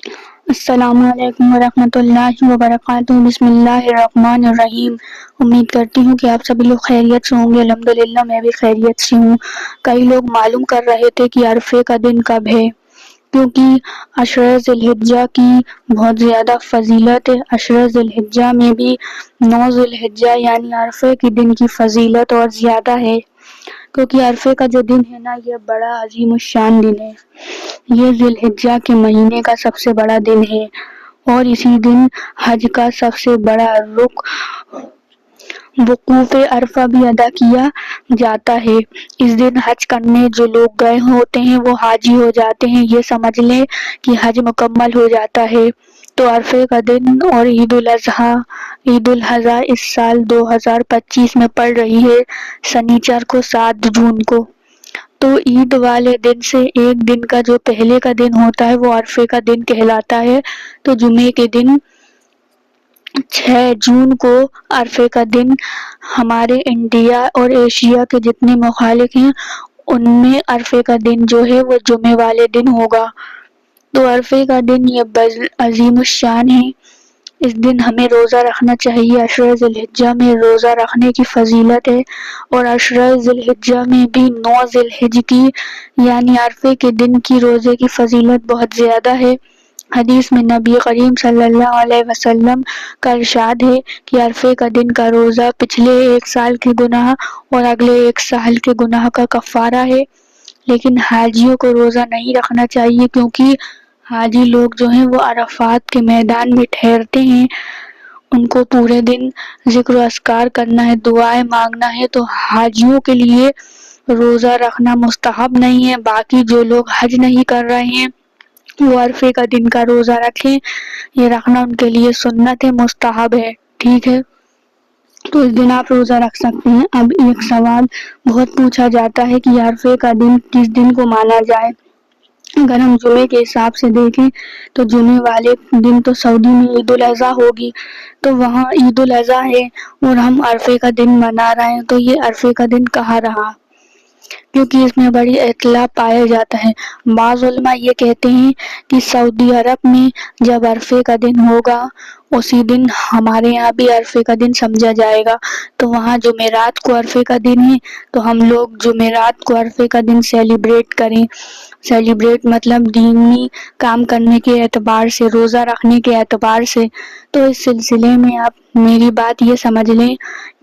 السلام علیکم ورحمۃ اللہ وبرکاتہ۔ بسم اللہ الرحمن الرحیم۔ امید کرتی ہوں کہ آپ سبھی لوگ خیریت سے ہوں گے۔ الحمدللہ میں بھی خیریت سے ہوں۔ کئی لوگ معلوم کر رہے تھے کہ عرفے کا دن کب ہے، کیونکہ عشرہ ذی الحجہ کی بہت زیادہ فضیلت ہے۔ عشرہ ذی الحجہ میں بھی 9 ذی الحجہ یعنی عرفے کے دن کی فضیلت اور زیادہ ہے، کیونکہ عرفے کا جو دن ہے نا، یہ بڑا عظیم الشان دن ہے۔ یہ ذی الحجہ کے مہینے کا سب سے بڑا دن ہے، اور اسی دن حج کا سب سے بڑا وقوف عرفہ بھی ادا کیا جاتا ہے۔ اس دن حج کرنے جو لوگ گئے ہوتے ہیں وہ حاجی ہو جاتے ہیں۔ یہ سمجھ لیں کہ حج مکمل ہو جاتا ہے۔ تو عرفے کا دن اور عید الاضحیٰ اس سال 2025 میں پڑ رہی ہے سنیچر کو 7 جون کو۔ تو عید والے دن سے ایک دن کا جو پہلے کا دن ہوتا ہے وہ عرفے کا دن کہلاتا ہے۔ تو جمعے کے دن 6 جون کو عرفے کا دن ہمارے انڈیا اور ایشیا کے جتنے ممالک ہیں ان میں عرفے کا دن جو ہے وہ جمعے والے دن ہوگا۔ تو عرفے کا دن یہ عظیم الشان ہے۔ اس دن ہمیں روزہ رکھنا چاہیے۔ عشرہ ذی الحجہ میں روزہ رکھنے کی فضیلت ہے، اور عشرہ ذی الحجہ میں بھی 9 ذی الحجہ کی یعنی عرفے کے دن کی روزے کی فضیلت بہت زیادہ ہے۔ حدیث میں نبی کریم صلی اللہ علیہ وسلم کا ارشاد ہے کہ عرفے کا دن کا روزہ پچھلے 1 سال کے گناہ اور اگلے 1 سال کے گناہ کا کفارہ ہے۔ لیکن حاجیوں کو روزہ نہیں رکھنا چاہیے، کیونکہ حاجی لوگ جو ہیں وہ عرفات کے میدان میں ٹھہرتے ہیں، ان کو پورے دن ذکر و اذکار کرنا ہے، دعائیں مانگنا ہے۔ تو حاجیوں کے لیے روزہ رکھنا مستحب نہیں ہے۔ باقی جو لوگ حج نہیں کر رہے ہیں وہ عرفے کا دن کا روزہ رکھیں، یہ رکھنا ان کے لیے سنت ہے، مستحب ہے، ٹھیک ہے۔ تو اس دن آپ روزہ رکھ سکتے ہیں۔ اب ایک سوال بہت پوچھا جاتا ہے کہ عرفے کا دن کس دن کو مانا جائے۔ اگر ہم جمعے کے حساب سے دیکھیں تو جمعے والے دن تو سعودی میں عید الاضحیٰ ہوگی، تو وہاں عید الاضحیٰ ہے اور ہم عرفے کا دن منا رہے ہیں، تو یہ عرفے کا دن کہاں رہا؟ کیونکہ اس میں بڑی اختلاف پایا جاتا ہے۔ بعض علماء یہ کہتے ہیں کہ سعودی عرب میں جب عرفے کا دن ہوگا اسی دن ہمارے یہاں بھی عرفے کا دن سمجھا جائے گا، تو وہاں جمعرات کو عرفے کا دن ہے، تو ہم لوگ جمعرات کو عرفے کا دن سیلیبریٹ کریں۔ سیلیبریٹ مطلب دینی کام کرنے کے اعتبار سے، روزہ رکھنے کے اعتبار سے۔ تو اس سلسلے میں آپ میری بات یہ سمجھ لیں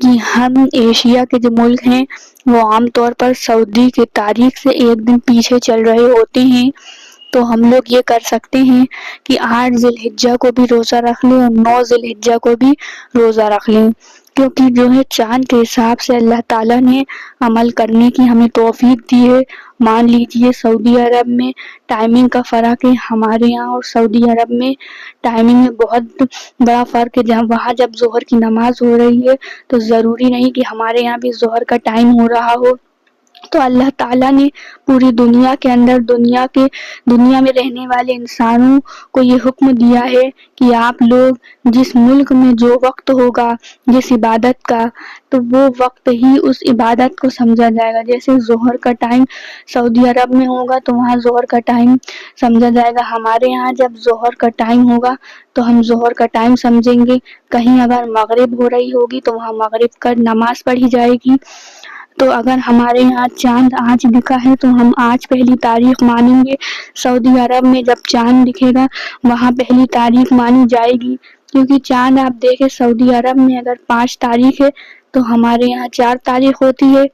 کہ ہم ایشیا کے جو ملک ہیں وہ عام طور پر سعودی کے تاریخ سے ایک دن پیچھے چل رہے ہوتے ہیں، تو ہم لوگ یہ کر سکتے ہیں کہ 8 ذی الحجہ کو بھی روزہ رکھ لیں اور 9 ذی الحجہ کو بھی روزہ رکھ لیں، کیونکہ جو ہے چاند کے حساب سے اللہ تعالیٰ نے عمل کرنے کی ہمیں توفیق دی ہے۔ مان لیجئے سعودی عرب میں ٹائمنگ کا فرق ہے، ہمارے یہاں اور سعودی عرب میں ٹائمنگ میں بہت بڑا فرق ہے۔ وہاں جب ظہر کی نماز ہو رہی ہے تو ضروری نہیں کہ ہمارے یہاں بھی ظہر کا ٹائم ہو رہا ہو۔ تو اللہ تعالیٰ نے پوری دنیا کے اندر دنیا میں رہنے والے انسانوں کو یہ حکم دیا ہے کہ آپ لوگ جس ملک میں جو وقت ہوگا جس عبادت کا، تو وہ وقت ہی اس عبادت کو سمجھا جائے گا۔ جیسے ظہر کا ٹائم سعودی عرب میں ہوگا تو وہاں ظہر کا ٹائم سمجھا جائے گا، ہمارے یہاں جب ظہر کا ٹائم ہوگا تو ہم ظہر کا ٹائم سمجھیں گے۔ کہیں اگر مغرب ہو رہی ہوگی تو وہاں مغرب کا نماز پڑھی جائے گی۔ تو اگر ہمارے یہاں چاند آج دکھا ہے تو ہم آج پہلی تاریخ مانیں گے، سعودی عرب میں جب چاند دکھے گا وہاں پہلی تاریخ مانی جائے گی، کیونکہ چاند آپ دیکھیں سعودی عرب میں اگر 5 تاریخ ہے تو ہمارے یہاں 4 تاریخ ہوتی ہے،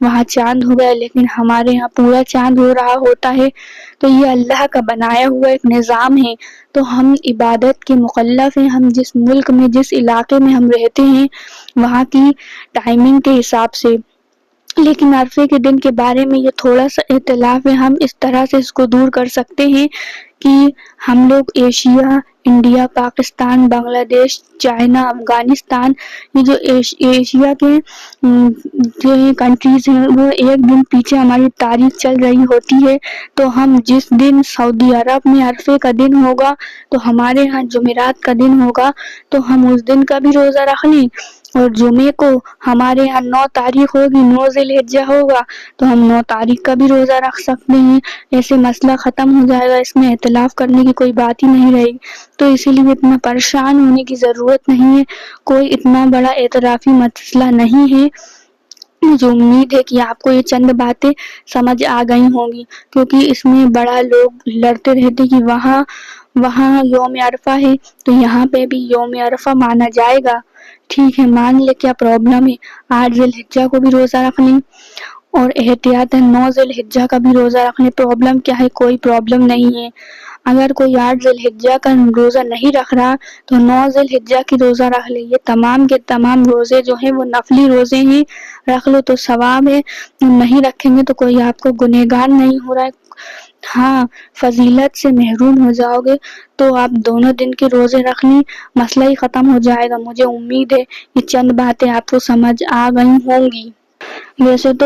وہاں چاند ہو گیا لیکن ہمارے یہاں پورا چاند ہو رہا ہوتا ہے۔ تو یہ اللہ کا بنایا ہوا ایک نظام ہے، تو ہم عبادت کے مکلف ہیں۔ ہم جس ملک میں جس علاقے میں ہم رہتے ہیں وہاں کی ٹائمنگ کے حساب سے۔ لیکن عرفے کے دن کے بارے میں یہ تھوڑا سا اختلاف ہے، ہم اس طرح سے اس کو دور کر سکتے ہیں کہ ہم لوگ ایشیا، انڈیا، پاکستان، بنگلہ دیش، چائنا، افغانستان، یہ جو ایشیا کے جو کنٹریز ہیں وہ ایک دن پیچھے ہماری تاریخ چل رہی ہوتی ہے، تو ہم جس دن سعودی عرب میں عرفے کا دن ہوگا تو ہمارے ہاں جمعرات کا دن ہوگا، تو ہم اس دن کا بھی روزہ رکھ لیں اور جمعے کو ہمارے یہاں 9 تاریخ ہوگی، 9 ذی الحجہ ہوگا، تو ہم 9 تاریخ کا بھی روزہ رکھ سکتے ہیں۔ ایسے مسئلہ ختم ہو جائے گا، اس میں اختلاف کرنے کی کوئی بات ہی نہیں رہے گی، تو اسی لیے اتنا پریشان ہونے کی ضرورت نہیں ہے، کوئی اتنا بڑا اعترافی مسئلہ نہیں ہے۔ مجھے امید ہے کہ آپ کو یہ چند باتیں سمجھ آ گئی ہوں گی، کیونکہ اس میں بڑا لوگ لڑتے رہتے کہ وہاں یوم عرفہ ہے تو یہاں پہ بھی یوم عرفہ مانا جائے گا۔ ٹھیک ہے، مان لے، کیا پرابلم ہے؟ 8 ذی الحجہ کو بھی روزہ رکھ لیں اور احتیاطاً 9 ذی الحجہ کا بھی روزہ رکھ لیں۔ پرابلم کیا ہے؟ کوئی پرابلم نہیں ہے۔ اگر کوئی 8 ذی الحجہ کا روزہ نہیں رکھ رہا تو 9 ذی الحجہ کی روزہ رکھ لے۔ یہ تمام کے تمام روزے جو ہیں وہ نفلی روزے ہیں، رکھ لو تو ثواب ہے، نہیں رکھیں گے تو کوئی آپ کو گنہگار نہیں ہو رہا ہے، ہاں فضیلت سے محروم ہو جاؤ گے، تو آپ دونوں دن کے روزے رکھ لیں، مسئلہ ہی ختم ہو جائے گا۔ مجھے امید ہے یہ چند باتیں آپ کو سمجھ آ گئی ہوں گی۔ ویسے تو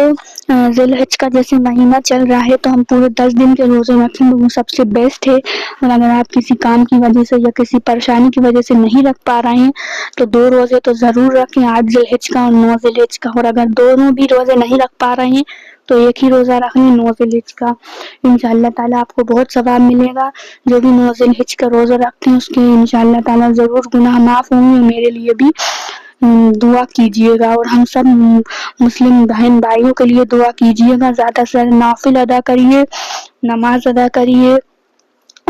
ذی الحج کا جیسے مہینہ چل رہا ہے تو ہم پورے 10 دن کے روزے رکھیں تو وہ سب سے بیسٹ ہے، اور اگر آپ کسی کام کی وجہ سے یا کسی پریشانی کی وجہ سے نہیں رکھ پا رہے ہیں تو 2 روزے تو ضرور رکھیں، 8 ذی الحج کا اور 9 ذی الحج کا، اور اگر دونوں بھی روزے نہیں رکھ پا رہے ہیں تو ایک ہی روزہ رکھ لیں 9 ذی الحج کا، انشاءاللہ تعالیٰ آپ کو بہت ثواب ملے گا۔ جو بھی 9 ذی الحج کا روزہ رکھتے ہیں اس کے انشاءاللہ تعالیٰ ضرور گناہ معاف ہوں گے۔ میرے لیے بھی دعا کیجیے گا، اور ہم سب مسلم بہن بھائیوں کے لیے دعا کیجیے گا، زیادہ سے زیادہ نوافل ادا کریے، نماز ادا کریے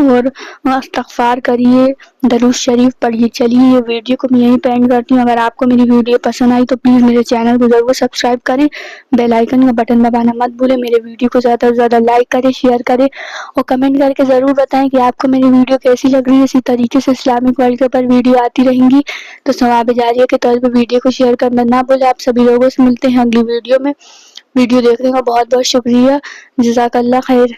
اور استغفار کریے، درود شریف پڑھیے۔ چلیے یہ ویڈیو کو میں یہیں پہ اینڈ کرتی ہوں۔ اگر آپ کو میری ویڈیو پسند آئی تو پلیز میرے چینل کو ضرور سبسکرائب کریں، بیل آئیکن کا بٹن دبانا مت بھولیں، میرے ویڈیو کو زیادہ سے زیادہ لائک کریں، شیئر کریں اور کمنٹ کر کے ضرور بتائیں کہ آپ کو میری ویڈیو کیسی لگ رہی ہے۔ اسی طریقے سے اسلامک ورلڈ کے اوپر ویڈیو آتی رہیں گی تو ثواب جاریہ کے طور پہ ویڈیو کو شیئر کرنا نہ بھولیں۔ آپ سبھی لوگوں سے ملتے ہیں اگلی ویڈیو میں۔ ویڈیو دیکھنے کا بہت بہت شکریہ، جزاک اللہ خیر۔